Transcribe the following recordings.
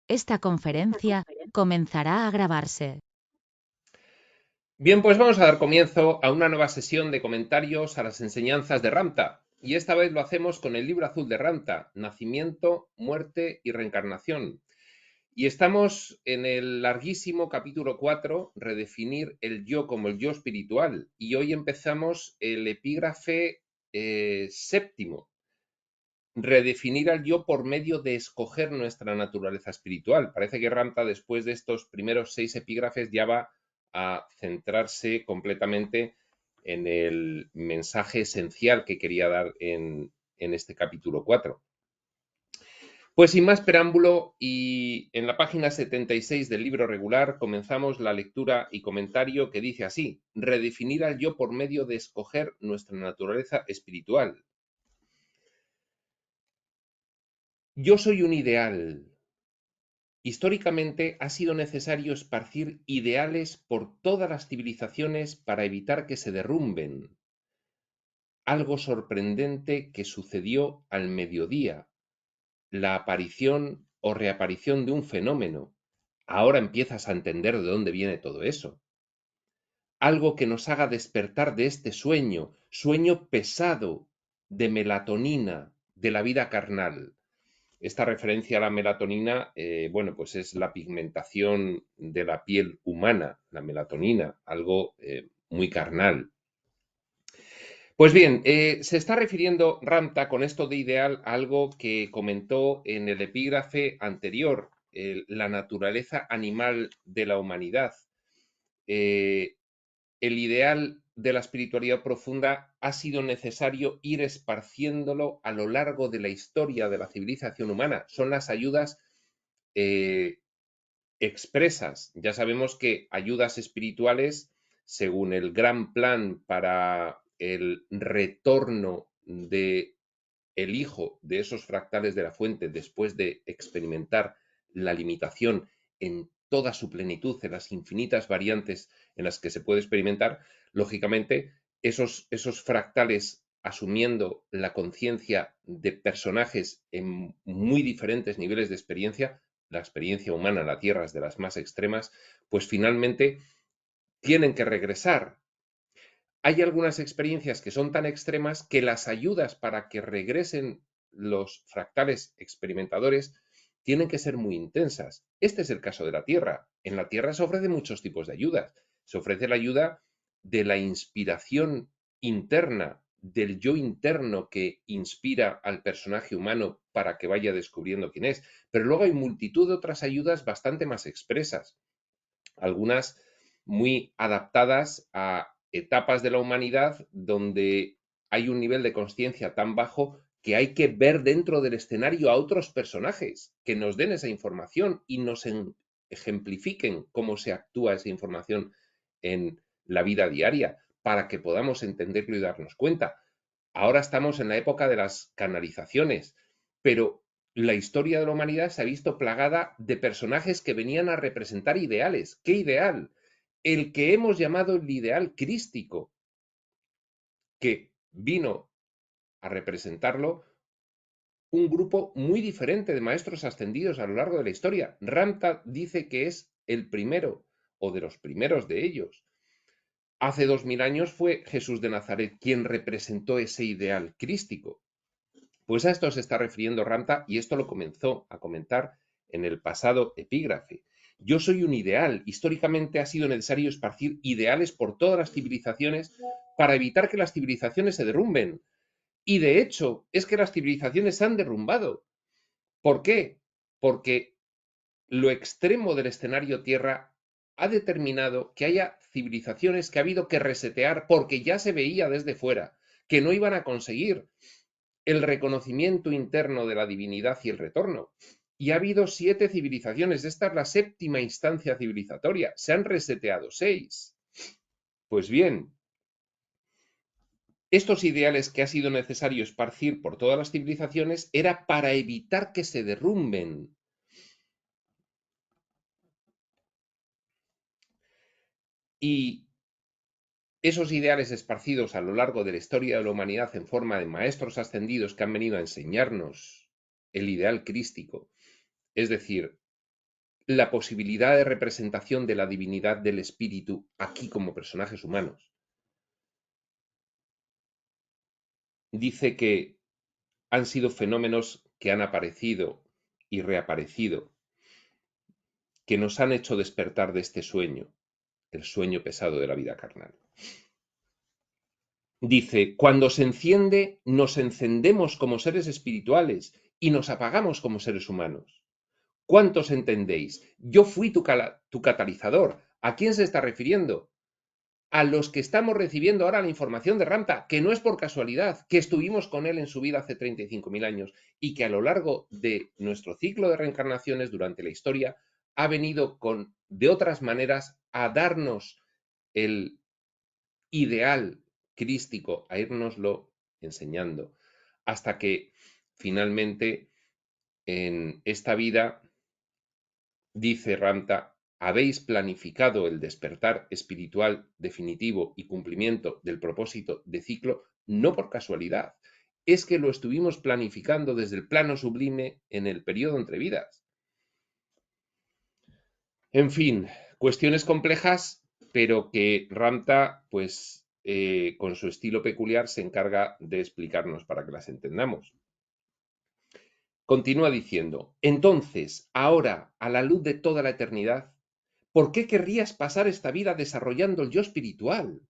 Esta conferencia comenzará a grabarse. Bien, pues vamos a dar comienzo a una nueva sesión de comentarios a las enseñanzas de Ramta. Y esta vez lo hacemos con el libro azul de Ramta, Nacimiento, Muerte y Reencarnación. Y estamos en el larguísimo capítulo 4, Redefinir el yo como el yo espiritual. Y hoy empezamos el epígrafe séptimo, Redefinir al yo por medio de escoger nuestra naturaleza espiritual. Parece que Ramta, después de estos primeros 6 epígrafes, ya va a centrarse completamente en el mensaje esencial que quería dar en este capítulo 4. Pues sin más preámbulo, y en la página 76 del libro regular comenzamos la lectura y comentario que dice así: redefinir al yo por medio de escoger nuestra naturaleza espiritual. Yo soy un ideal. Históricamente ha sido necesario esparcir ideales por todas las civilizaciones para evitar que se derrumben. Algo sorprendente que sucedió al mediodía, la aparición o reaparición de un fenómeno. Ahora empiezas a entender de dónde viene todo eso. Algo que nos haga despertar de este sueño, sueño pesado de melatonina, de la vida carnal. Esta referencia a la melatonina, bueno, pues es la pigmentación de la piel humana, la melatonina, algo muy carnal. Pues bien, se está refiriendo Ramta con esto de ideal a algo que comentó en el epígrafe anterior, la naturaleza animal de la humanidad. Eh, el ideal de la espiritualidad profunda ha sido necesario ir esparciéndolo a lo largo de la historia de la civilización humana. Son las ayudas eh, expresas. Ya sabemos que ayudas espirituales, según el gran plan para el retorno de el hijo de esos fractales de la fuente después de experimentar la limitación en toda su plenitud, en las infinitas variantes en las que se puede experimentar, lógicamente esos fractales asumiendo la conciencia de personajes en muy diferentes niveles de experiencia, la experiencia humana en la Tierra es de las más extremas, pues finalmente tienen que regresar. Hay algunas experiencias que son tan extremas que las ayudas para que regresen los fractales experimentadores tienen que ser muy intensas. Este es el caso de la Tierra. En la Tierra se ofrecen muchos tipos de ayudas. Se ofrece la ayuda de la inspiración interna, del yo interno que inspira al personaje humano para que vaya descubriendo quién es. Pero luego hay multitud de otras ayudas bastante más expresas, algunas muy adaptadas a etapas de la humanidad donde hay un nivel de conciencia tan bajo que hay que ver dentro del escenario a otros personajes que nos den esa información y nos ejemplifiquen cómo se actúa esa información en la vida diaria para que podamos entenderlo y darnos cuenta. Ahora estamos en la época de las canalizaciones, pero la historia de la humanidad se ha visto plagada de personajes que venían a representar ideales. ¿Qué ideal? El que hemos llamado el ideal crístico, que vino a representarlo un grupo muy diferente de maestros ascendidos a lo largo de la historia. Ramta dice que es el primero o de los primeros de ellos. Hace 2000 años fue Jesús de Nazaret quien representó ese ideal crístico. Pues a esto se está refiriendo Ramta y esto lo comenzó a comentar en el pasado epígrafe. Yo soy un ideal. Históricamente ha sido necesario esparcir ideales por todas las civilizaciones para evitar que las civilizaciones se derrumben. Y de hecho, es que las civilizaciones se han derrumbado. ¿Por qué? Porque lo extremo del escenario Tierra ha determinado que haya civilizaciones que ha habido que resetear porque ya se veía desde fuera que no iban a conseguir el reconocimiento interno de la divinidad y el retorno. Y ha habido 7 civilizaciones. Esta es la séptima instancia civilizatoria. Se han reseteado 6. Pues bien, estos ideales que ha sido necesario esparcir por todas las civilizaciones era para evitar que se derrumben. Y esos ideales esparcidos a lo largo de la historia de la humanidad en forma de maestros ascendidos que han venido a enseñarnos el ideal crístico, es decir, la posibilidad de representación de la divinidad del espíritu aquí como personajes humanos. Dice que han sido fenómenos que han aparecido y reaparecido, que nos han hecho despertar de este sueño, el sueño pesado de la vida carnal. Dice, cuando se enciende, nos encendemos como seres espirituales y nos apagamos como seres humanos. ¿Cuántos entendéis? Yo fui tu catalizador. ¿A quién se está refiriendo? A los que estamos recibiendo ahora la información de Ramta, que no es por casualidad, que estuvimos con él en su vida hace 35.000 años y que a lo largo de nuestro ciclo de reencarnaciones durante la historia ha venido de otras maneras a darnos el ideal crístico, a irnoslo enseñando, hasta que finalmente en esta vida, dice Ramta, habéis planificado el despertar espiritual definitivo y cumplimiento del propósito de ciclo no por casualidad, es que lo estuvimos planificando desde el plano sublime en el periodo entre vidas. En fin, cuestiones complejas, pero que Ramta, pues, con su estilo peculiar, se encarga de explicarnos para que las entendamos. Continúa diciendo, entonces, ahora, a la luz de toda la eternidad, ¿por qué querrías pasar esta vida desarrollando el yo espiritual?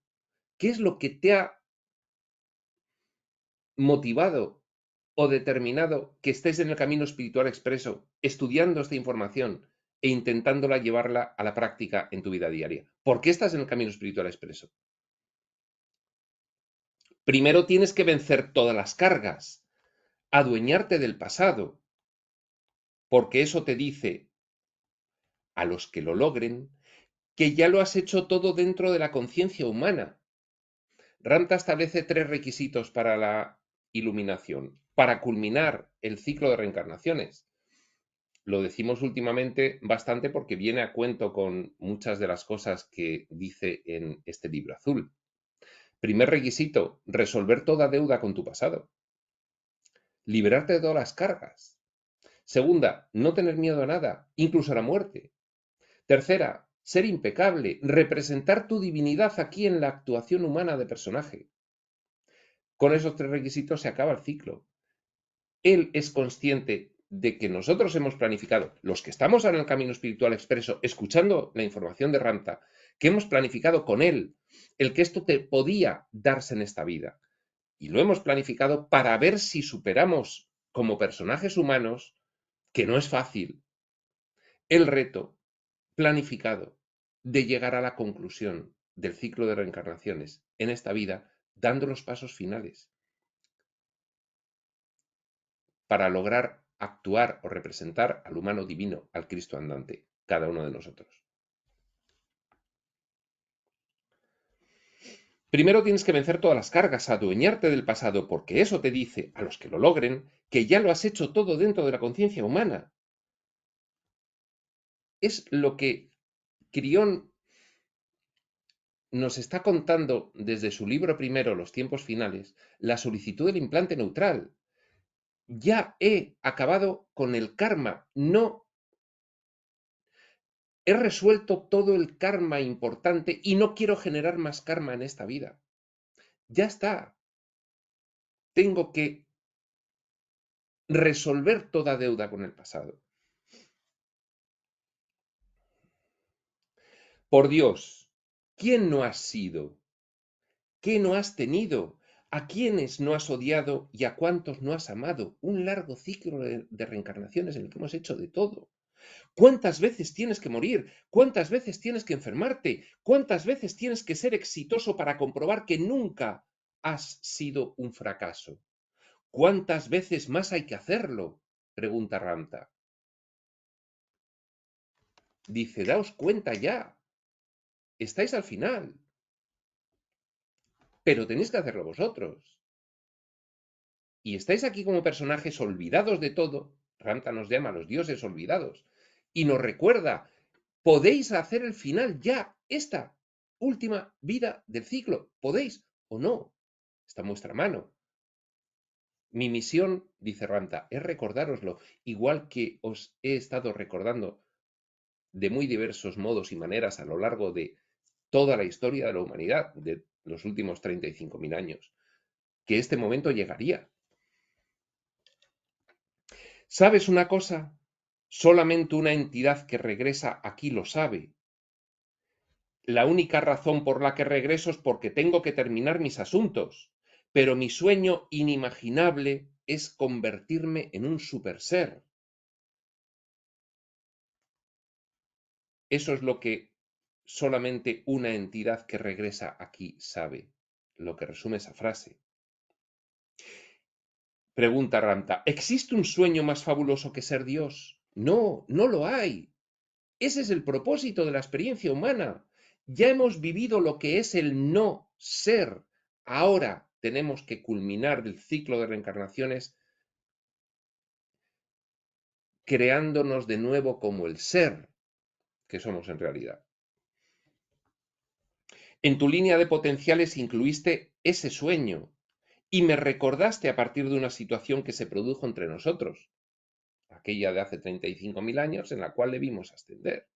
¿Qué es lo que te ha motivado o determinado que estés en el camino espiritual expreso, estudiando esta información e intentándola llevarla a la práctica en tu vida diaria? ¿Por qué estás en el camino espiritual expreso? Primero tienes que vencer todas las cargas, adueñarte del pasado, porque eso te dice a los que lo logren que ya lo has hecho todo dentro de la conciencia humana. Ramta establece 3 requisitos para la iluminación, para culminar el ciclo de reencarnaciones. Lo decimos últimamente bastante porque viene a cuento con muchas de las cosas que dice en este libro azul. Primer requisito, resolver toda deuda con tu pasado. Liberarte de todas las cargas. Segunda, no tener miedo a nada, incluso a la muerte. Tercera, ser impecable, representar tu divinidad aquí en la actuación humana de personaje. Con esos 3 requisitos se acaba el ciclo. Él es consciente de que nosotros hemos planificado, los que estamos en el camino espiritual expreso, escuchando la información de Ramta, que hemos planificado con él el que esto te podía darse en esta vida. Y lo hemos planificado para ver si superamos como personajes humanos, que no es fácil, el reto planificado de llegar a la conclusión del ciclo de reencarnaciones en esta vida, dando los pasos finales para lograr actuar o representar al humano divino, al Cristo andante, cada uno de nosotros. Primero tienes que vencer todas las cargas, adueñarte del pasado, porque eso te dice, a los que lo logren, que ya lo has hecho todo dentro de la conciencia humana. Es lo que Crión nos está contando desde su libro primero, Los tiempos finales, la solicitud del implante neutral. Ya he acabado con el karma, no he resuelto todo el karma importante y no quiero generar más karma en esta vida. Ya está. Tengo que resolver toda deuda con el pasado. Por Dios, ¿quién no has sido? ¿Qué no has tenido? ¿A quiénes no has odiado y a cuántos no has amado? Un largo ciclo de reencarnaciones en el que hemos hecho de todo. ¿Cuántas veces tienes que morir? ¿Cuántas veces tienes que enfermarte? ¿Cuántas veces tienes que ser exitoso para comprobar que nunca has sido un fracaso? ¿Cuántas veces más hay que hacerlo? Pregunta Ramta. Dice, daos cuenta ya. Estáis al final. Pero tenéis que hacerlo vosotros. Y estáis aquí como personajes olvidados de todo. Ramta nos llama a los dioses olvidados. Y nos recuerda, podéis hacer el final ya, esta última vida del ciclo. ¿Podéis o no? Está en vuestra mano. Mi misión, dice Ramta, es recordároslo, igual que os he estado recordando de muy diversos modos y maneras a lo largo de toda la historia de la humanidad, de los últimos 35.000 años, que este momento llegaría. ¿Sabes una cosa? Solamente una entidad que regresa aquí lo sabe. La única razón por la que regreso es porque tengo que terminar mis asuntos, pero mi sueño inimaginable es convertirme en un superser. Eso es lo que solamente una entidad que regresa aquí sabe, lo que resume esa frase. Pregunta Ramta, ¿existe un sueño más fabuloso que ser Dios? No, no lo hay. Ese es el propósito de la experiencia humana. Ya hemos vivido lo que es el no ser. Ahora tenemos que culminar el ciclo de reencarnaciones creándonos de nuevo como el ser que somos en realidad. En tu línea de potenciales incluiste ese sueño y me recordaste a partir de una situación que se produjo entre nosotros, aquella de hace 35.000 años en la cual le vimos ascender.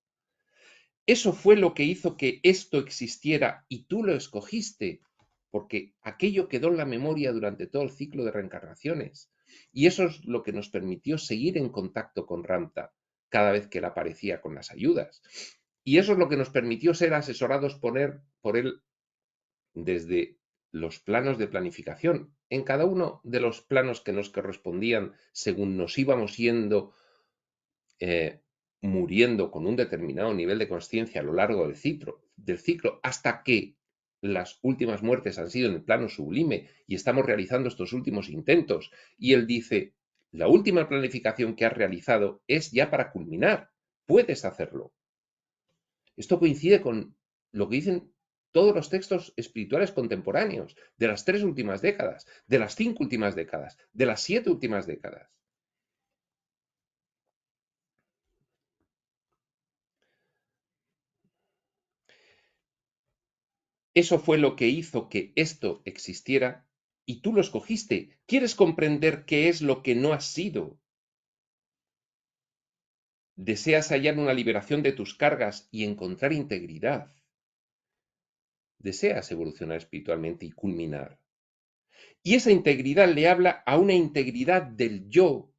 Eso fue lo que hizo que esto existiera y tú lo escogiste, porque aquello quedó en la memoria durante todo el ciclo de reencarnaciones. Y eso es lo que nos permitió seguir en contacto con Ramta cada vez que él aparecía con las ayudas. Y eso es lo que nos permitió ser asesorados por él desde los planos de planificación, en cada uno de los planos que nos correspondían según nos íbamos yendo muriendo con un determinado nivel de consciencia a lo largo del ciclo, hasta que las últimas muertes han sido en el plano sublime y estamos realizando estos últimos intentos. Y él dice, la última planificación que has realizado es ya para culminar, puedes hacerlo. Esto coincide con lo que dicen todos los textos espirituales contemporáneos de las 3 últimas décadas, de las 5 últimas décadas, de las 7 últimas décadas. Eso fue lo que hizo que esto existiera y tú lo escogiste. ¿Quieres comprender qué es lo que no has sido? Deseas hallar una liberación de tus cargas y encontrar integridad. Deseas evolucionar espiritualmente y culminar. Y esa integridad le habla a una integridad del yo.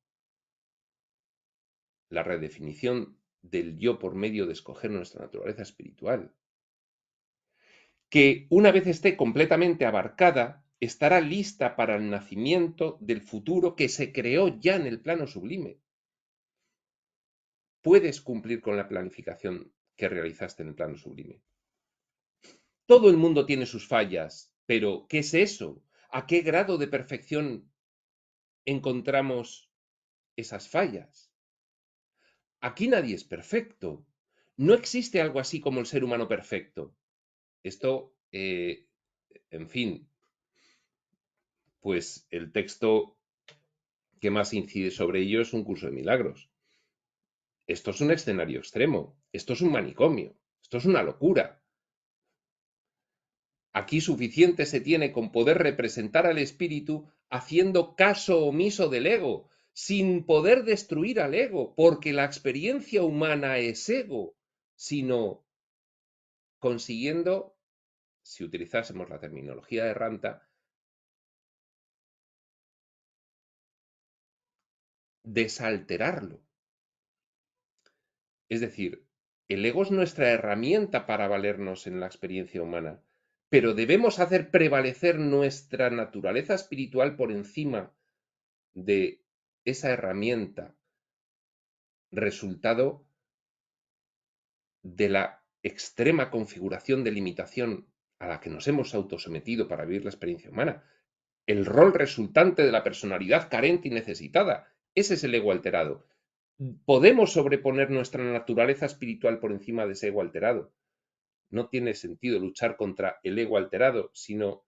La redefinición del yo por medio de escoger nuestra naturaleza espiritual. Que una vez esté completamente abarcada, estará lista para el nacimiento del futuro que se creó ya en el plano sublime. Puedes cumplir con la planificación que realizaste en el plano sublime. Todo el mundo tiene sus fallas, pero ¿qué es eso? ¿A qué grado de perfección encontramos esas fallas? Aquí nadie es perfecto. No existe algo así como el ser humano perfecto. Esto, en fin, pues el texto que más incide sobre ello es Un curso de milagros. Esto es un escenario extremo, esto es un manicomio, esto es una locura. Aquí suficiente se tiene con poder representar al espíritu haciendo caso omiso del ego, sin poder destruir al ego, porque la experiencia humana es ego, sino consiguiendo, si utilizásemos la terminología de Ranta, desalterarlo. Es decir, el ego es nuestra herramienta para valernos en la experiencia humana, pero debemos hacer prevalecer nuestra naturaleza espiritual por encima de esa herramienta, resultado de la extrema configuración de limitación a la que nos hemos autosometido para vivir la experiencia humana. El rol resultante de la personalidad carente y necesitada. Ese es el ego alterado. Podemos sobreponer nuestra naturaleza espiritual por encima de ese ego alterado. No tiene sentido luchar contra el ego alterado, sino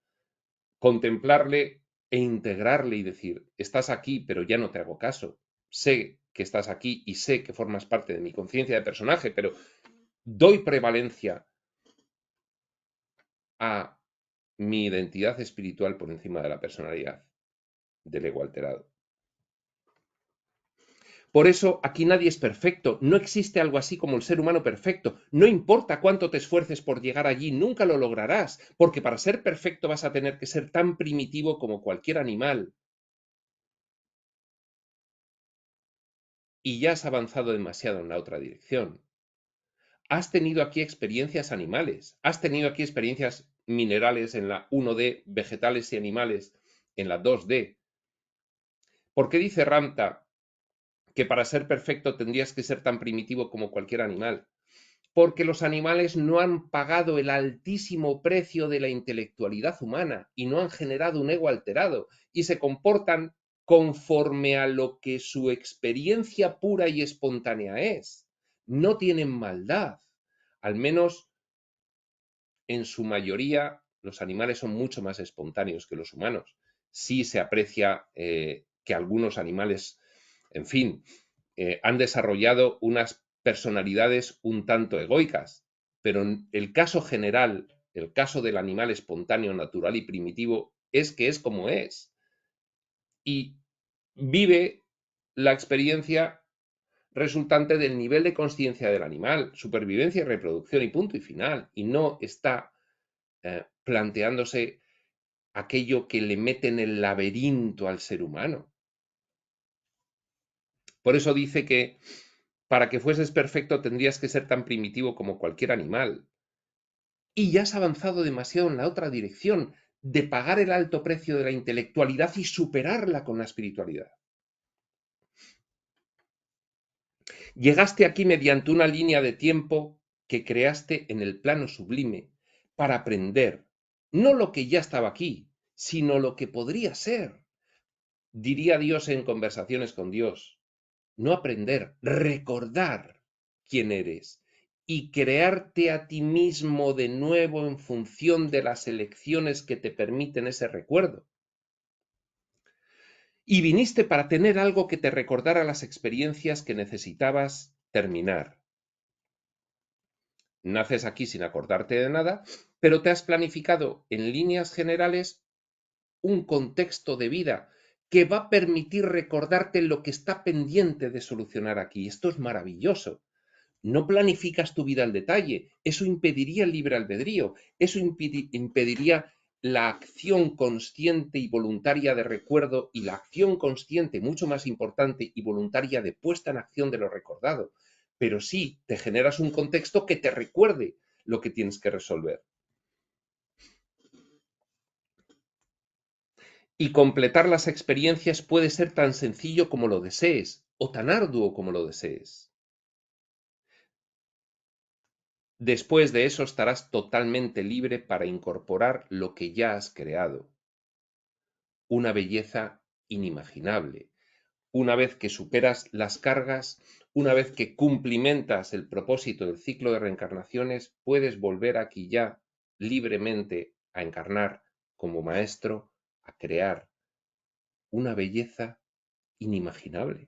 contemplarle e integrarle y decir, estás aquí, pero ya no te hago caso. Sé que estás aquí y sé que formas parte de mi conciencia de personaje, pero doy prevalencia a mi identidad espiritual por encima de la personalidad del ego alterado. Por eso aquí nadie es perfecto, no existe algo así como el ser humano perfecto. No importa cuánto te esfuerces por llegar allí, nunca lo lograrás, porque para ser perfecto vas a tener que ser tan primitivo como cualquier animal. Y ya has avanzado demasiado en la otra dirección. Has tenido aquí experiencias animales, has tenido aquí experiencias minerales en la 1D, vegetales y animales en la 2D. ¿Por qué dice Ramta que para ser perfecto tendrías que ser tan primitivo como cualquier animal? Porque los animales no han pagado el altísimo precio de la intelectualidad humana y no han generado un ego alterado y se comportan conforme a lo que su experiencia pura y espontánea es. No tienen maldad. Al menos en su mayoría los animales son mucho más espontáneos que los humanos. Sí se aprecia que algunos animales, en fin, han desarrollado unas personalidades un tanto egoicas, pero en el caso general, el caso del animal espontáneo, natural y primitivo, es que es como es. Y vive la experiencia resultante del nivel de conciencia del animal, supervivencia y reproducción y punto y final, y no está planteándose aquello que le mete en el laberinto al ser humano. Por eso dice que para que fueses perfecto tendrías que ser tan primitivo como cualquier animal. Y ya has avanzado demasiado en la otra dirección, de pagar el alto precio de la intelectualidad y superarla con la espiritualidad. Llegaste aquí mediante una línea de tiempo que creaste en el plano sublime para aprender, no lo que ya estaba aquí, sino lo que podría ser. Diría Dios en Conversaciones con Dios, no aprender, recordar quién eres y crearte a ti mismo de nuevo en función de las elecciones que te permiten ese recuerdo. Y viniste para tener algo que te recordara las experiencias que necesitabas terminar. Naces aquí sin acordarte de nada, pero te has planificado en líneas generales un contexto de vida que va a permitir recordarte lo que está pendiente de solucionar aquí. Esto es maravilloso. No planificas tu vida al detalle, eso impediría el libre albedrío, eso impediría la acción consciente y voluntaria de recuerdo y la acción consciente, mucho más importante, y voluntaria de puesta en acción de lo recordado. Pero sí te generas un contexto que te recuerde lo que tienes que resolver. Y completar las experiencias puede ser tan sencillo como lo desees o tan arduo como lo desees. Después de eso estarás totalmente libre para incorporar lo que ya has creado. Una belleza inimaginable. Una vez que superas las cargas, una vez que cumplimentas el propósito del ciclo de reencarnaciones, puedes volver aquí ya libremente a encarnar como maestro, a crear una belleza inimaginable.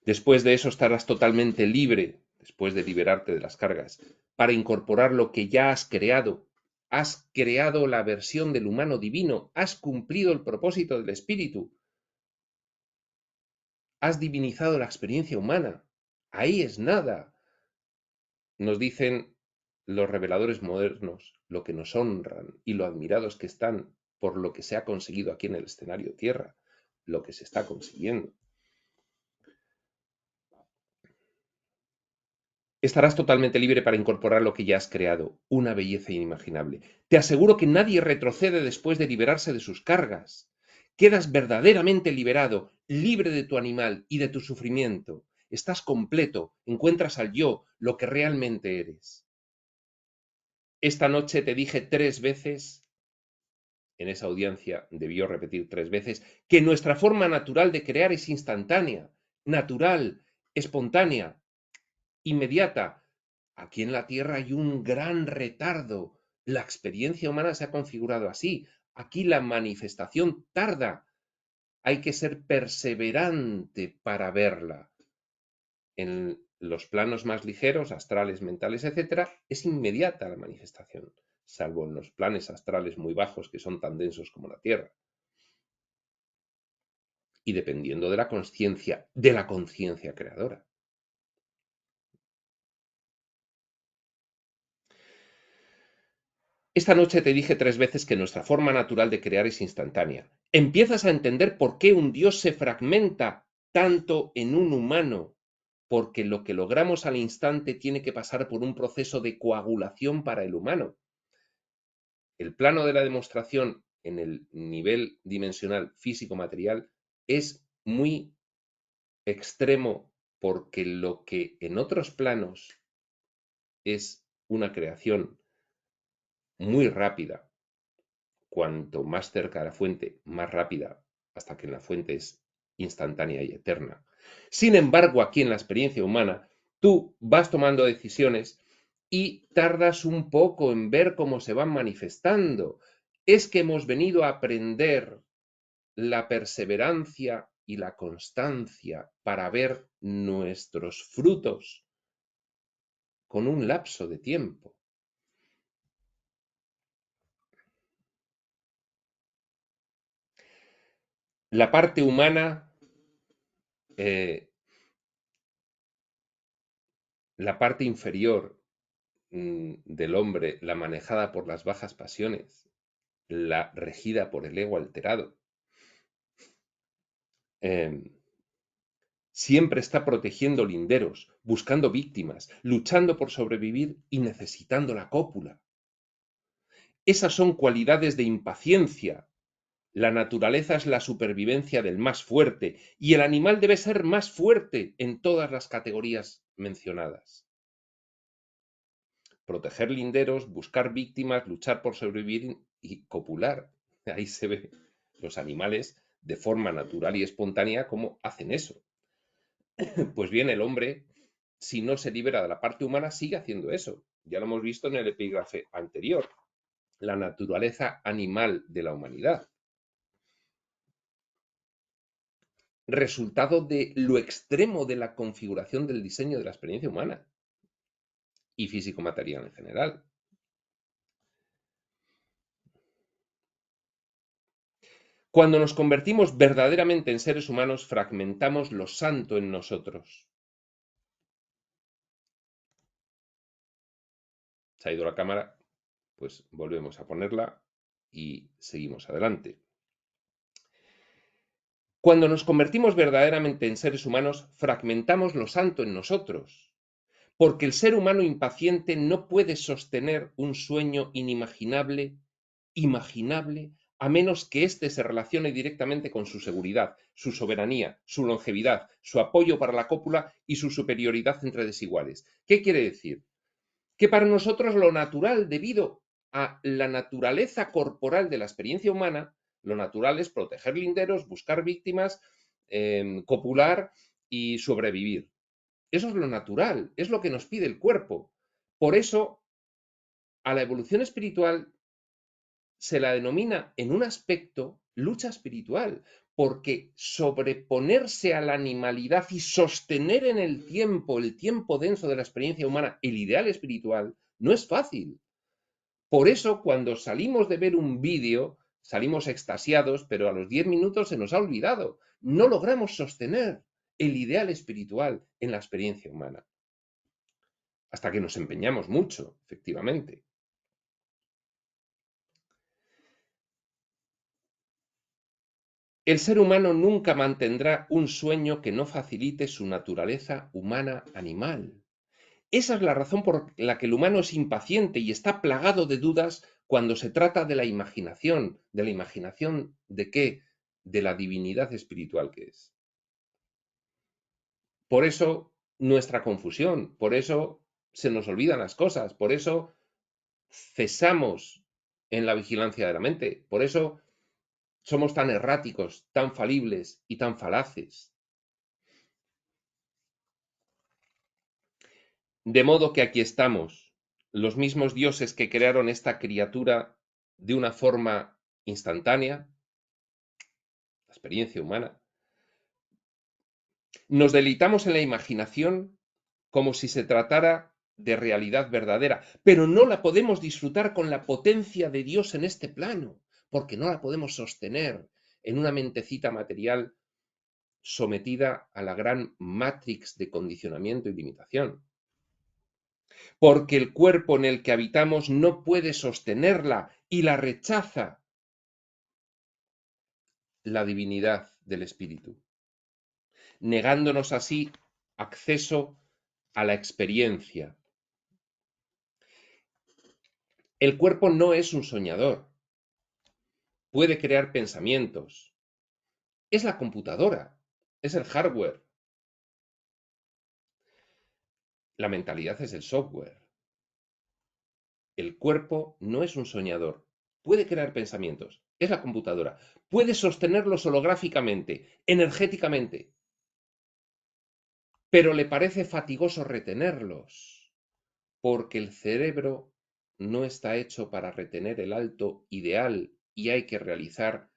Después de eso estarás totalmente libre, después de liberarte de las cargas, para incorporar lo que ya has creado. Has creado la versión del humano divino, has cumplido el propósito del espíritu, has divinizado la experiencia humana. Ahí es nada. Nos dicen los reveladores modernos lo que nos honran y lo admirados que están por lo que se ha conseguido aquí en el escenario Tierra, lo que se está consiguiendo. Estarás totalmente libre para incorporar lo que ya has creado, una belleza inimaginable. Te aseguro que nadie retrocede después de liberarse de sus cargas. Quedas verdaderamente liberado, libre de tu animal y de tu sufrimiento. Estás completo, encuentras al yo, lo que realmente eres. Esta noche te dije 3 veces, en esa audiencia debió repetir 3 veces, que nuestra forma natural de crear es instantánea, natural, espontánea, inmediata. Aquí en la Tierra hay un gran retardo. La experiencia humana se ha configurado así. Aquí la manifestación tarda. Hay que ser perseverante para verla. En los planos más ligeros, astrales, mentales, etc., es inmediata la manifestación. salvo en los planes astrales muy bajos que son tan densos como la Tierra. Y dependiendo de la conciencia creadora. Esta noche te dije 3 veces que nuestra forma natural de crear es instantánea. Empiezas a entender por qué un Dios se fragmenta tanto en un humano, porque lo que logramos al instante tiene que pasar por un proceso de coagulación para el humano. El plano de la demostración en el nivel dimensional físico-material es muy extremo, porque lo que en otros planos es una creación muy rápida, cuanto más cerca de la fuente, más rápida, hasta que en la fuente es instantánea y eterna. Sin embargo, aquí en la experiencia humana, tú vas tomando decisiones y tardas un poco en ver cómo se van manifestando. Es que hemos venido a aprender la perseverancia y la constancia para ver nuestros frutos con un lapso de tiempo. La parte humana, la parte inferior del hombre, la manejada por las bajas pasiones, la regida por el ego alterado, siempre está protegiendo linderos, buscando víctimas, luchando por sobrevivir y necesitando la cópula. Esas son cualidades de impaciencia. La naturaleza es la supervivencia del más fuerte y el animal debe ser más fuerte en todas las categorías mencionadas. Proteger linderos, buscar víctimas, luchar por sobrevivir y copular. Ahí se ve los animales de forma natural y espontánea cómo hacen eso. Pues bien, el hombre, si no se libera de la parte humana, sigue haciendo eso. Ya lo hemos visto en el epígrafe anterior. La naturaleza animal de la humanidad. Resultado de lo extremo de la configuración del diseño de la experiencia humana y físico-material en general. Cuando nos convertimos verdaderamente en seres humanos, fragmentamos lo santo en nosotros. Se ha ido la cámara, pues volvemos a ponerla y seguimos adelante. Cuando nos convertimos verdaderamente en seres humanos, fragmentamos lo santo en nosotros, porque el ser humano impaciente no puede sostener un sueño inimaginable, a menos que éste se relacione directamente con su seguridad, su soberanía, su longevidad, su apoyo para la cópula y su superioridad entre desiguales. ¿Qué quiere decir? Que para nosotros lo natural, debido a la naturaleza corporal de la experiencia humana, lo natural es proteger linderos, buscar víctimas, copular y sobrevivir. Eso es lo natural, es lo que nos pide el cuerpo. Por eso, a la evolución espiritual se la denomina en un aspecto lucha espiritual, porque sobreponerse a la animalidad y sostener en el tiempo denso de la experiencia humana, el ideal espiritual, no es fácil. Por eso, cuando salimos de ver un vídeo, salimos extasiados, pero a los 10 minutos se nos ha olvidado. No logramos sostener el ideal espiritual en la experiencia humana. Hasta que nos empeñamos mucho, efectivamente. El ser humano nunca mantendrá un sueño que no facilite su naturaleza humana animal. Esa es la razón por la que el humano es impaciente y está plagado de dudas cuando se trata de la imaginación. ¿De la imaginación de qué? De la divinidad espiritual que es. Por eso nuestra confusión, por eso se nos olvidan las cosas, por eso cesamos en la vigilancia de la mente, por eso somos tan erráticos, tan falibles y tan falaces. De modo que aquí estamos, los mismos dioses que crearon esta criatura de una forma instantánea, la experiencia humana, nos deleitamos en la imaginación como si se tratara de realidad verdadera, pero no la podemos disfrutar con la potencia de Dios en este plano, porque no la podemos sostener en una mentecita material sometida a la gran matrix de condicionamiento y limitación. Porque el cuerpo en el que habitamos no puede sostenerla y la rechaza la divinidad del espíritu, negándonos así acceso a la experiencia. El cuerpo no es un soñador, puede crear pensamientos, es la computadora, es el hardware, la mentalidad es el software. El cuerpo no es un soñador, puede crear pensamientos, es la computadora, puede sostenerlos holográficamente, energéticamente, pero le parece fatigoso retenerlos, porque el cerebro no está hecho para retener el alto ideal y hay que realizar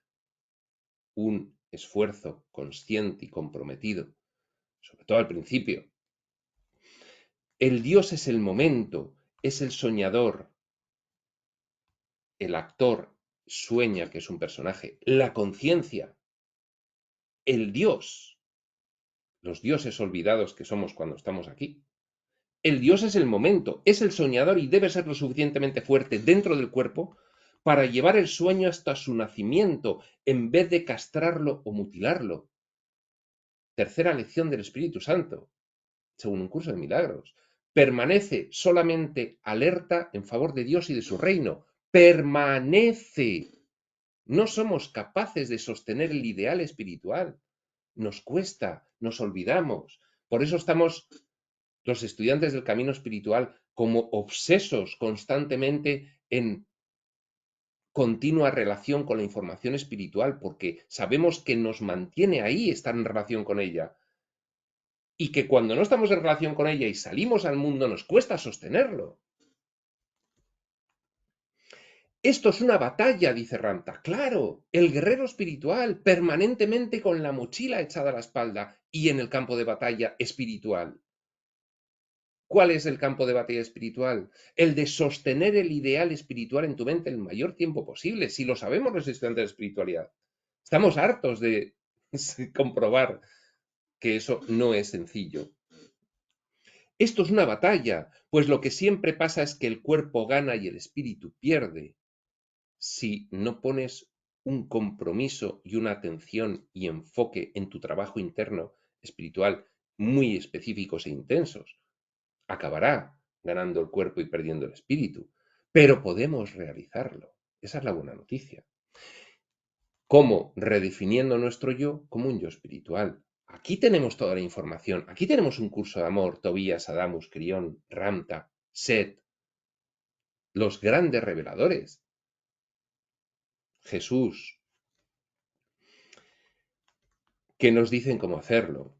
un esfuerzo consciente y comprometido, sobre todo al principio. El Dios es el momento, es el soñador. El actor sueña que es un personaje. La conciencia, el Dios, los dioses olvidados que somos cuando estamos aquí. El Dios es el momento, es el soñador y debe ser lo suficientemente fuerte dentro del cuerpo para llevar el sueño hasta su nacimiento en vez de castrarlo o mutilarlo. Tercera lección del Espíritu Santo, según un curso de milagros. Permanece solamente alerta en favor de Dios y de su reino. Permanece. No somos capaces de sostener el ideal espiritual. Nos cuesta, nos olvidamos. Por eso estamos los estudiantes del camino espiritual como obsesos constantemente en continua relación con la información espiritual, porque sabemos que nos mantiene ahí estar en relación con ella. Y que cuando no estamos en relación con ella y salimos al mundo nos cuesta sostenerlo. Esto es una batalla, dice Ramta. Claro, el guerrero espiritual, permanentemente con la mochila echada a la espalda y en el campo de batalla espiritual. ¿Cuál es el campo de batalla espiritual? El de sostener el ideal espiritual en tu mente el mayor tiempo posible. Si lo sabemos los estudiantes de espiritualidad, estamos hartos de comprobar que eso no es sencillo. Esto es una batalla, pues lo que siempre pasa es que el cuerpo gana y el espíritu pierde. Si no pones un compromiso y una atención y enfoque en tu trabajo interno espiritual muy específicos e intensos, acabará ganando el cuerpo y perdiendo el espíritu. Pero podemos realizarlo. Esa es la buena noticia. ¿Cómo? Redefiniendo nuestro yo como un yo espiritual. Aquí tenemos toda la información. Aquí tenemos un curso de amor, Tobías, Adamus, Crión, Ramta, Set, los grandes reveladores. Jesús, que nos dicen cómo hacerlo.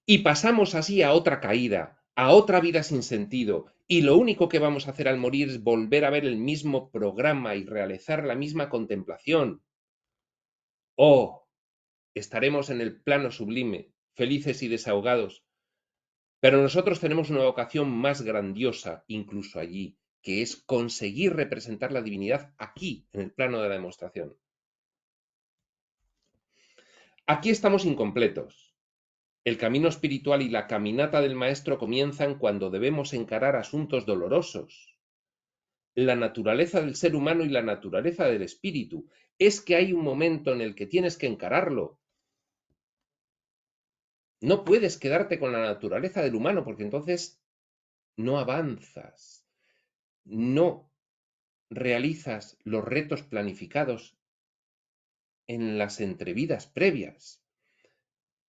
Y pasamos así a otra caída, a otra vida sin sentido, y lo único que vamos a hacer al morir es volver a ver el mismo programa y realizar la misma contemplación. Oh, estaremos en el plano sublime, felices y desahogados, pero nosotros tenemos una vocación más grandiosa incluso allí, que es conseguir representar la divinidad aquí, en el plano de la demostración. Aquí estamos incompletos. El camino espiritual y la caminata del maestro comienzan cuando debemos encarar asuntos dolorosos. La naturaleza del ser humano y la naturaleza del espíritu es que hay un momento en el que tienes que encararlo. No puedes quedarte con la naturaleza del humano porque entonces no avanzas, no realizas los retos planificados en las entrevidas previas.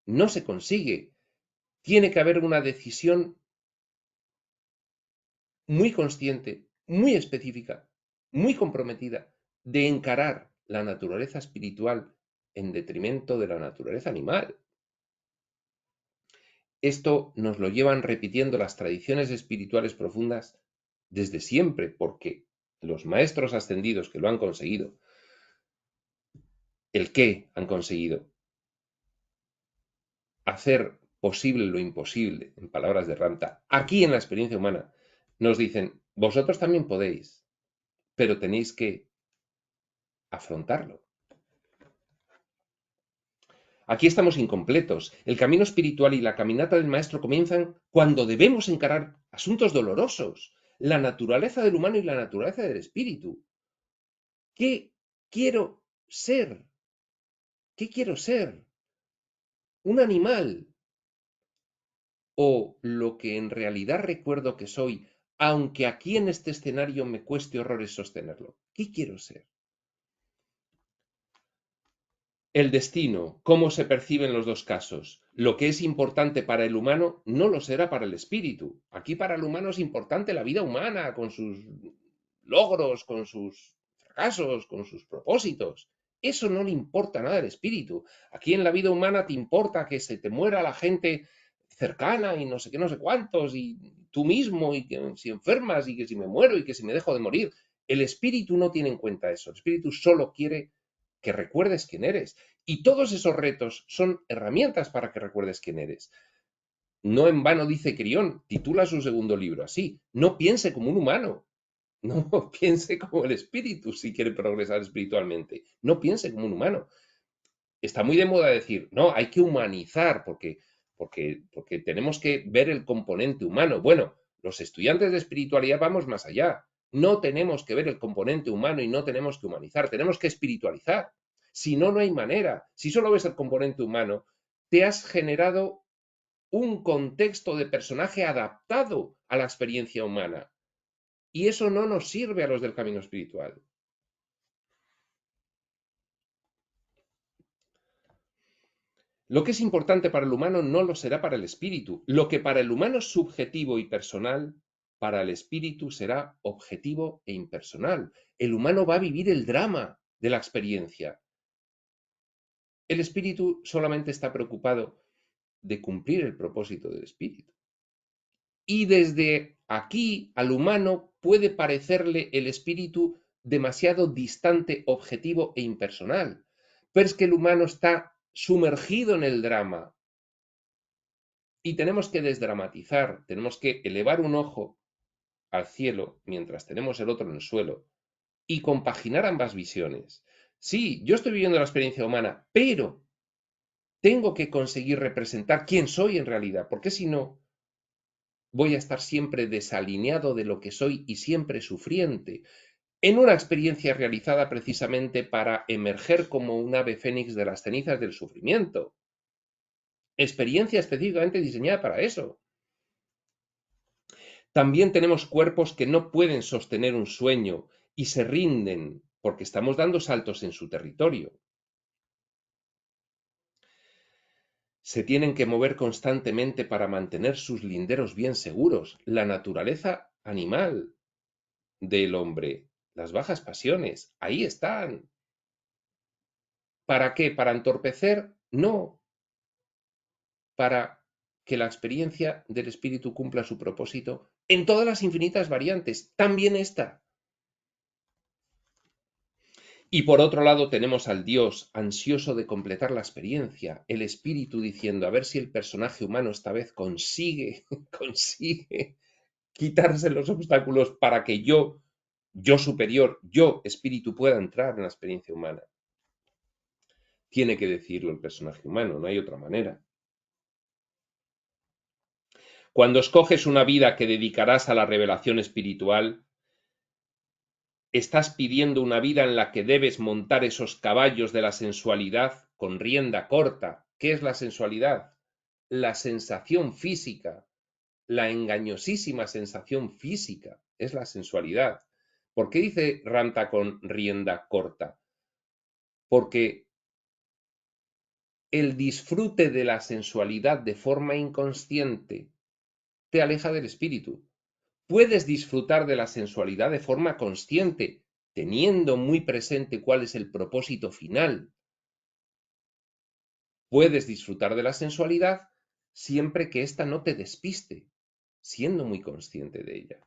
No se consigue. Tiene que haber una decisión muy consciente, muy específica, muy comprometida de encarar la naturaleza espiritual en detrimento de la naturaleza animal. Esto nos lo llevan repitiendo las tradiciones espirituales profundas desde siempre, porque los maestros ascendidos que lo han conseguido, ¿el qué han conseguido? Hacer posible lo imposible, en palabras de Ramta, aquí en la experiencia humana, Nos dicen, vosotros también podéis, pero tenéis que afrontarlo. Aquí estamos incompletos. El camino espiritual y la caminata del maestro comienzan cuando debemos encarar asuntos dolorosos, la naturaleza del humano y la naturaleza del espíritu. ¿Qué quiero ser? ¿Qué quiero ser? ¿Un animal? ¿O lo que en realidad recuerdo que soy, aunque aquí en este escenario me cueste horrores sostenerlo? ¿Qué quiero ser? El destino, cómo se percibe en los dos casos. Lo que es importante para el humano no lo será para el espíritu. Aquí para el humano es importante la vida humana, con sus logros, con sus fracasos, con sus propósitos. Eso no le importa nada al espíritu. Aquí en la vida humana te importa que se te muera la gente cercana y no sé qué, no sé cuántos, y tú mismo, y que si enfermas, y que si me muero, y que si me dejo de morir. El espíritu no tiene en cuenta eso. El espíritu solo quiere que recuerdes quién eres. Y todos esos retos son herramientas para que recuerdes quién eres. No en vano dice Crión, titula su segundo libro así, no piense como un humano, no piense como el espíritu si quiere progresar espiritualmente, no piense como un humano. Está muy de moda decir, no, hay que humanizar porque tenemos que ver el componente humano. Bueno, los estudiantes de espiritualidad vamos más allá. No tenemos que ver el componente humano y no tenemos que humanizar, tenemos que espiritualizar. Si no, no hay manera. Si solo ves el componente humano, te has generado un contexto de personaje adaptado a la experiencia humana. Y eso no nos sirve a los del camino espiritual. Lo que es importante para el humano no lo será para el espíritu. Lo que para el humano es subjetivo y personal, para el espíritu será objetivo e impersonal. El humano va a vivir el drama de la experiencia. El espíritu solamente está preocupado de cumplir el propósito del espíritu. Y desde aquí al humano puede parecerle el espíritu demasiado distante, objetivo e impersonal. Pero es que el humano está sumergido en el drama y tenemos que desdramatizar, tenemos que elevar un ojo al cielo mientras tenemos el otro en el suelo y compaginar ambas visiones. Sí, yo estoy viviendo la experiencia humana, pero tengo que conseguir representar quién soy en realidad, porque si no, voy a estar siempre desalineado de lo que soy y siempre sufriente, en una experiencia realizada precisamente para emerger como un ave fénix de las cenizas del sufrimiento. Experiencia específicamente diseñada para eso. También tenemos cuerpos que no pueden sostener un sueño y se rinden porque estamos dando saltos en su territorio. Se tienen que mover constantemente para mantener sus linderos bien seguros. La naturaleza animal del hombre, las bajas pasiones, ahí están. ¿Para qué? ¿Para entorpecer? No, para que la experiencia del espíritu cumpla su propósito en todas las infinitas variantes, también esta. Y por otro lado tenemos al Dios ansioso de completar la experiencia, el espíritu diciendo a ver si el personaje humano esta vez consigue, consigue quitarse los obstáculos para que yo superior, yo espíritu pueda entrar en la experiencia humana. Tiene que decirlo el personaje humano, no hay otra manera. Cuando escoges una vida que dedicarás a la revelación espiritual, estás pidiendo una vida en la que debes montar esos caballos de la sensualidad con rienda corta. ¿Qué es la sensualidad? La sensación física, la engañosísima sensación física, es la sensualidad. ¿Por qué dice Ranta con rienda corta? Porque el disfrute de la sensualidad de forma inconsciente te aleja del espíritu. Puedes disfrutar de la sensualidad de forma consciente, teniendo muy presente cuál es el propósito final. Puedes disfrutar de la sensualidad siempre que ésta no te despiste, siendo muy consciente de ella.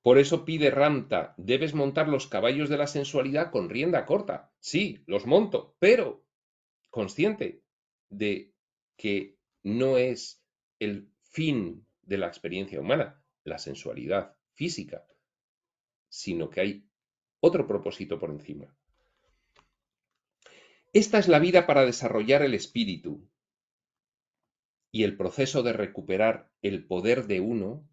Por eso pide Ramta, debes montar los caballos de la sensualidad con rienda corta. Sí, los monto, pero consciente de que no es el fin de la experiencia humana, la sensualidad física, sino que hay otro propósito por encima. Esta es la vida para desarrollar el espíritu, y el proceso de recuperar el poder de uno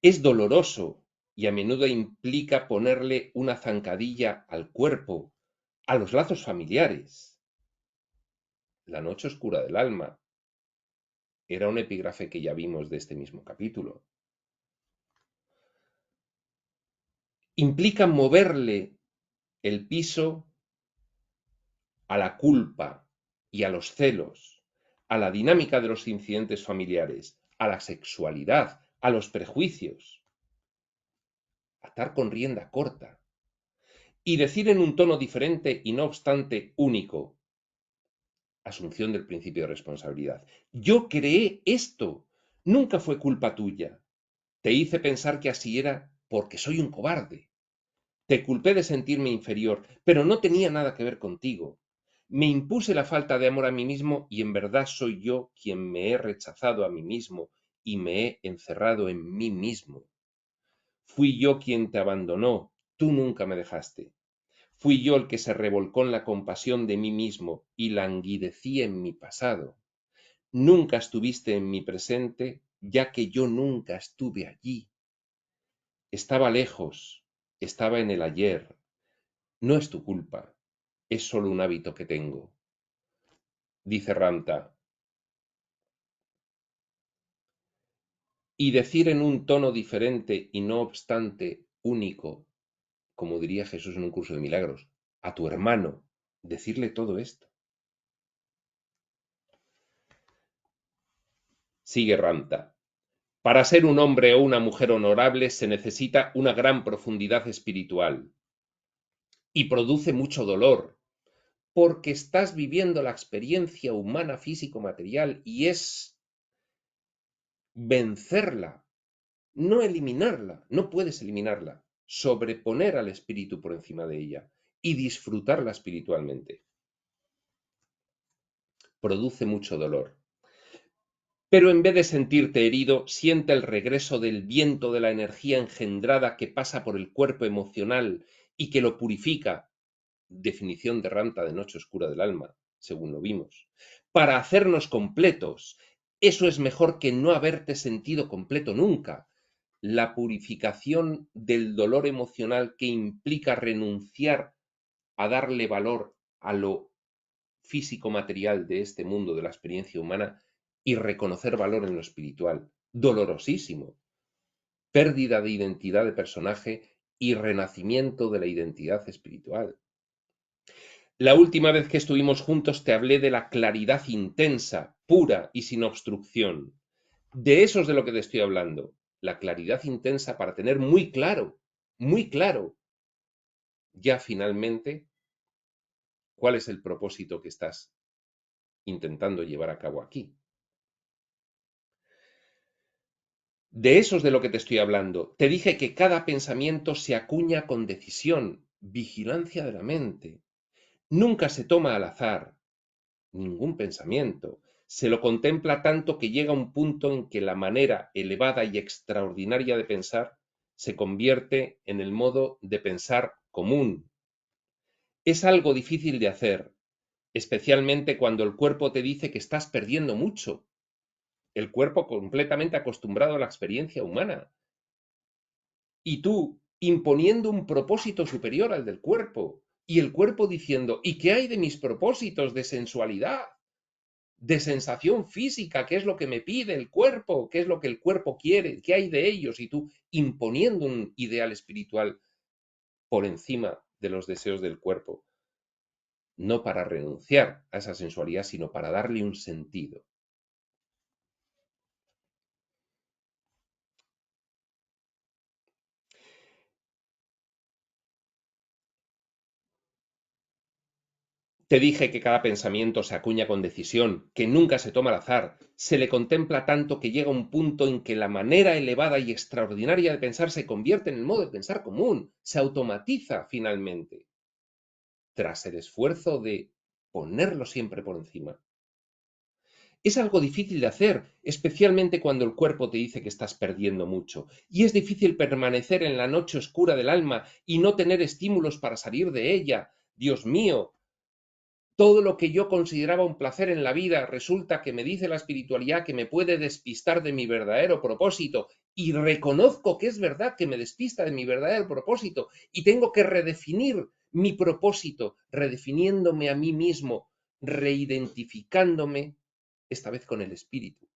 es doloroso y a menudo implica ponerle una zancadilla al cuerpo, a los lazos familiares. La noche oscura del alma era un epígrafe que ya vimos de este mismo capítulo. Implica moverle el piso a la culpa y a los celos, a la dinámica de los incidentes familiares, a la sexualidad, a los prejuicios. Atar con rienda corta. Y decir en un tono diferente y no obstante único. Asunción del principio de responsabilidad. Yo creé esto. Nunca fue culpa tuya. Te hice pensar que así era porque soy un cobarde. Te culpé de sentirme inferior, pero no tenía nada que ver contigo. Me impuse la falta de amor a mí mismo y en verdad soy yo quien me he rechazado a mí mismo y me he encerrado en mí mismo. Fui yo quien te abandonó, tú nunca me dejaste. Fui yo el que se revolcó en la compasión de mí mismo y languidecí en mi pasado. Nunca estuviste en mi presente, ya que yo nunca estuve allí. Estaba lejos, estaba en el ayer. No es tu culpa, es solo un hábito que tengo. Dice Ramta. Y decir en un tono diferente y no obstante único, como diría Jesús en un curso de milagros, a tu hermano, decirle todo esto. Sigue Ramta. Para ser un hombre o una mujer honorable se necesita una gran profundidad espiritual y produce mucho dolor, porque estás viviendo la experiencia humana físico-material y es vencerla, no eliminarla, no puedes eliminarla, sobreponer al espíritu por encima de ella y disfrutarla espiritualmente. Produce mucho dolor. Pero en vez de sentirte herido, siente el regreso del viento de la energía engendrada que pasa por el cuerpo emocional y que lo purifica, definición de Ramta de Noche Oscura del Alma, según lo vimos, para hacernos completos. Eso es mejor que no haberte sentido completo nunca. La purificación del dolor emocional que implica renunciar a darle valor a lo físico-material de este mundo de la experiencia humana y reconocer valor en lo espiritual. Dolorosísimo. Pérdida de identidad de personaje y renacimiento de la identidad espiritual. La última vez que estuvimos juntos te hablé de la claridad intensa, pura y sin obstrucción. De eso es de lo que te estoy hablando. La claridad intensa para tener muy claro, ya finalmente, cuál es el propósito que estás intentando llevar a cabo aquí. De eso es de lo que te estoy hablando. Te dije que cada pensamiento se acuña con decisión, vigilancia de la mente. Nunca se toma al azar ningún pensamiento. Se lo contempla tanto que llega un punto en que la manera elevada y extraordinaria de pensar se convierte en el modo de pensar común. Es algo difícil de hacer, especialmente cuando el cuerpo te dice que estás perdiendo mucho. El cuerpo completamente acostumbrado a la experiencia humana. Y tú imponiendo un propósito superior al del cuerpo. Y el cuerpo diciendo, ¿y qué hay de mis propósitos de sensualidad? De sensación física, qué es lo que me pide el cuerpo, qué es lo que el cuerpo quiere, qué hay de ellos, y tú imponiendo un ideal espiritual por encima de los deseos del cuerpo, no para renunciar a esa sensualidad, sino para darle un sentido. Te dije que cada pensamiento se acuña con decisión, que nunca se toma al azar, se le contempla tanto que llega un punto en que la manera elevada y extraordinaria de pensar se convierte en el modo de pensar común, se automatiza finalmente, tras el esfuerzo de ponerlo siempre por encima. Es algo difícil de hacer, especialmente cuando el cuerpo te dice que estás perdiendo mucho. Y es difícil permanecer en la noche oscura del alma y no tener estímulos para salir de ella. Dios mío, todo lo que yo consideraba un placer en la vida resulta que me dice la espiritualidad que me puede despistar de mi verdadero propósito. Y reconozco que es verdad que me despista de mi verdadero propósito y tengo que redefinir mi propósito, redefiniéndome a mí mismo, reidentificándome esta vez con el espíritu.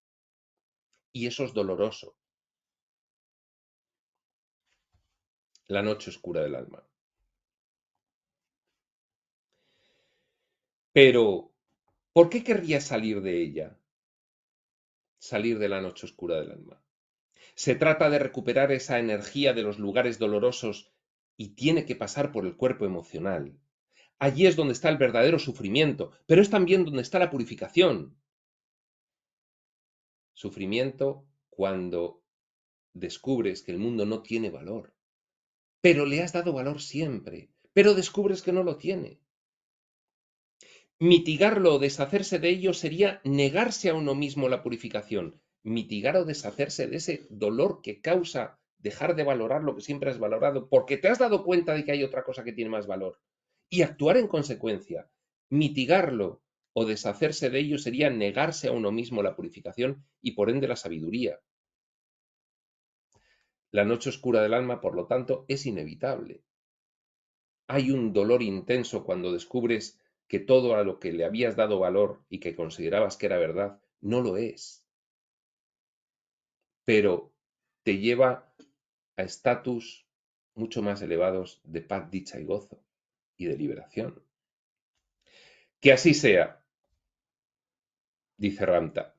Y eso es doloroso. La noche oscura del alma. Pero, ¿por qué querría salir de ella? Salir de la noche oscura del alma. Se trata de recuperar esa energía de los lugares dolorosos y tiene que pasar por el cuerpo emocional. Allí es donde está el verdadero sufrimiento, pero es también donde está la purificación. Sufrimiento cuando descubres que el mundo no tiene valor, pero le has dado valor siempre, pero descubres que no lo tiene. Mitigarlo o deshacerse de ello sería negarse a uno mismo la purificación. Mitigar o deshacerse de ese dolor que causa dejar de valorar lo que siempre has valorado, porque te has dado cuenta de que hay otra cosa que tiene más valor. Y actuar en consecuencia. Mitigarlo o deshacerse de ello sería negarse a uno mismo la purificación y por ende la sabiduría. La noche oscura del alma, por lo tanto, es inevitable. Hay un dolor intenso cuando descubres que todo a lo que le habías dado valor y que considerabas que era verdad, no lo es. Pero te lleva a estatus mucho más elevados de paz, dicha y gozo y de liberación. Que así sea, dice Ramta.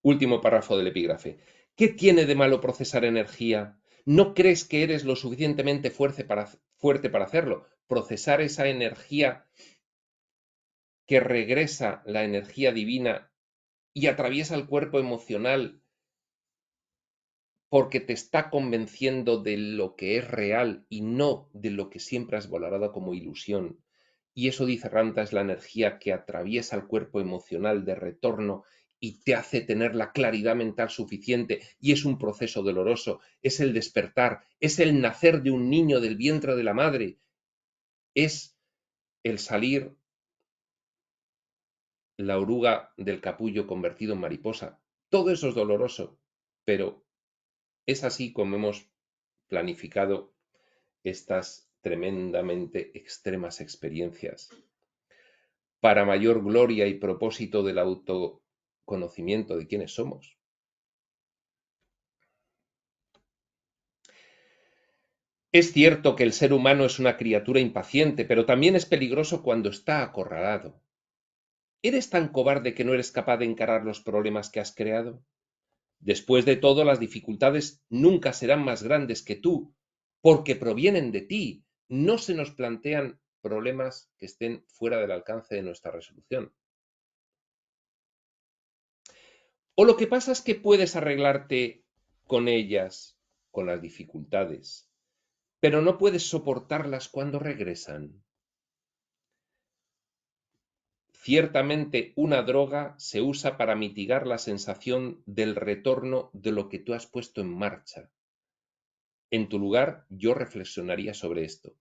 Último párrafo del epígrafe. ¿Qué tiene de malo procesar energía? ¿No crees que eres lo suficientemente fuerte para hacerlo? Procesar esa energía que regresa la energía divina y atraviesa el cuerpo emocional porque te está convenciendo de lo que es real y no de lo que siempre has valorado como ilusión. Y eso, dice Ramta, es la energía que atraviesa el cuerpo emocional de retorno y te hace tener la claridad mental suficiente. Y es un proceso doloroso, es el despertar, es el nacer de un niño del vientre de la madre, es el salir la oruga del capullo convertido en mariposa. Todo eso es doloroso, pero es así como hemos planificado estas tremendamente extremas experiencias para mayor gloria y propósito del autoconocimiento de quiénes somos. Es cierto que el ser humano es una criatura impaciente, pero también es peligroso cuando está acorralado. ¿Eres tan cobarde que no eres capaz de encarar los problemas que has creado? Después de todo, las dificultades nunca serán más grandes que tú, porque provienen de ti. No se nos plantean problemas que estén fuera del alcance de nuestra resolución. O lo que pasa es que puedes arreglarte con ellas, con las dificultades, pero no puedes soportarlas cuando regresan. Ciertamente una droga se usa para mitigar la sensación del retorno de lo que tú has puesto en marcha. En tu lugar, yo reflexionaría sobre esto.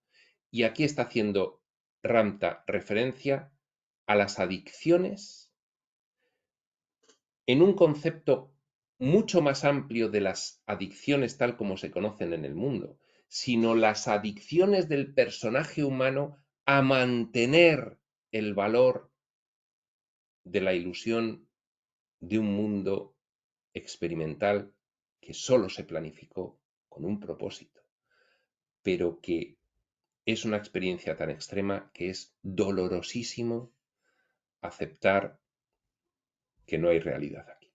Y aquí está haciendo Ramta referencia a las adicciones en un concepto mucho más amplio de las adicciones tal como se conocen en el mundo, sino las adicciones del personaje humano a mantener el valor de la ilusión de un mundo experimental que solo se planificó con un propósito, pero que es una experiencia tan extrema que es dolorosísimo aceptar que no hay realidad aquí.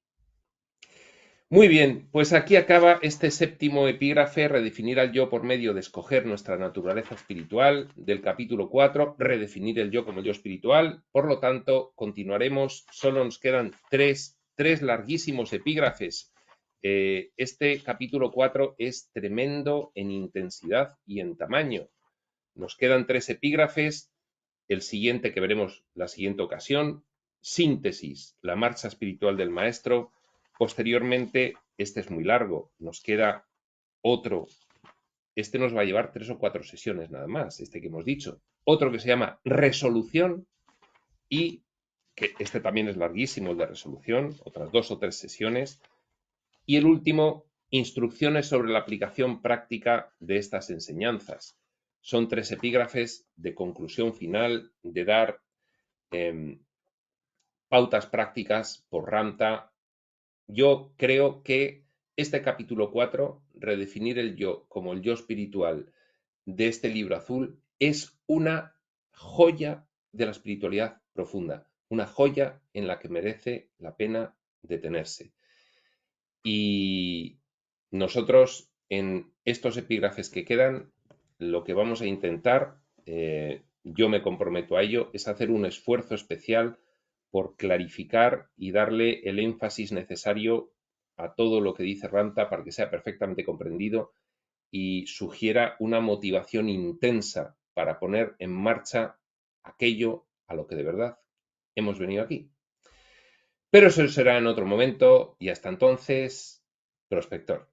Muy bien, pues aquí acaba este séptimo epígrafe, redefinir al yo por medio de escoger nuestra naturaleza espiritual, del capítulo 4, redefinir el yo como el yo espiritual. Por lo tanto, continuaremos, solo nos quedan tres larguísimos epígrafes. Este capítulo 4 es tremendo en intensidad y en tamaño. Nos quedan 3 epígrafes, el siguiente que veremos la siguiente ocasión síntesis, la marcha espiritual del maestro. Posteriormente, este es muy largo, nos queda otro. Este nos va a llevar 3 o 4 sesiones nada más, este que hemos dicho. Otro que se llama resolución y que este también es larguísimo, el de resolución, otras 2 o 3 sesiones. Y el último, instrucciones sobre la aplicación práctica de estas enseñanzas. Son 3 epígrafes de conclusión final, de dar pautas prácticas por Ramtha. Yo creo que este capítulo 4, redefinir el yo como el yo espiritual de este libro azul, es una joya de la espiritualidad profunda, una joya en la que merece la pena detenerse. Y nosotros, en estos epígrafes que quedan, lo que vamos a intentar, yo me comprometo a ello, es hacer un esfuerzo especial por clarificar y darle el énfasis necesario a todo lo que dice Ramtha para que sea perfectamente comprendido y sugiera una motivación intensa para poner en marcha aquello a lo que de verdad hemos venido aquí. Pero eso será en otro momento y hasta entonces, prospector.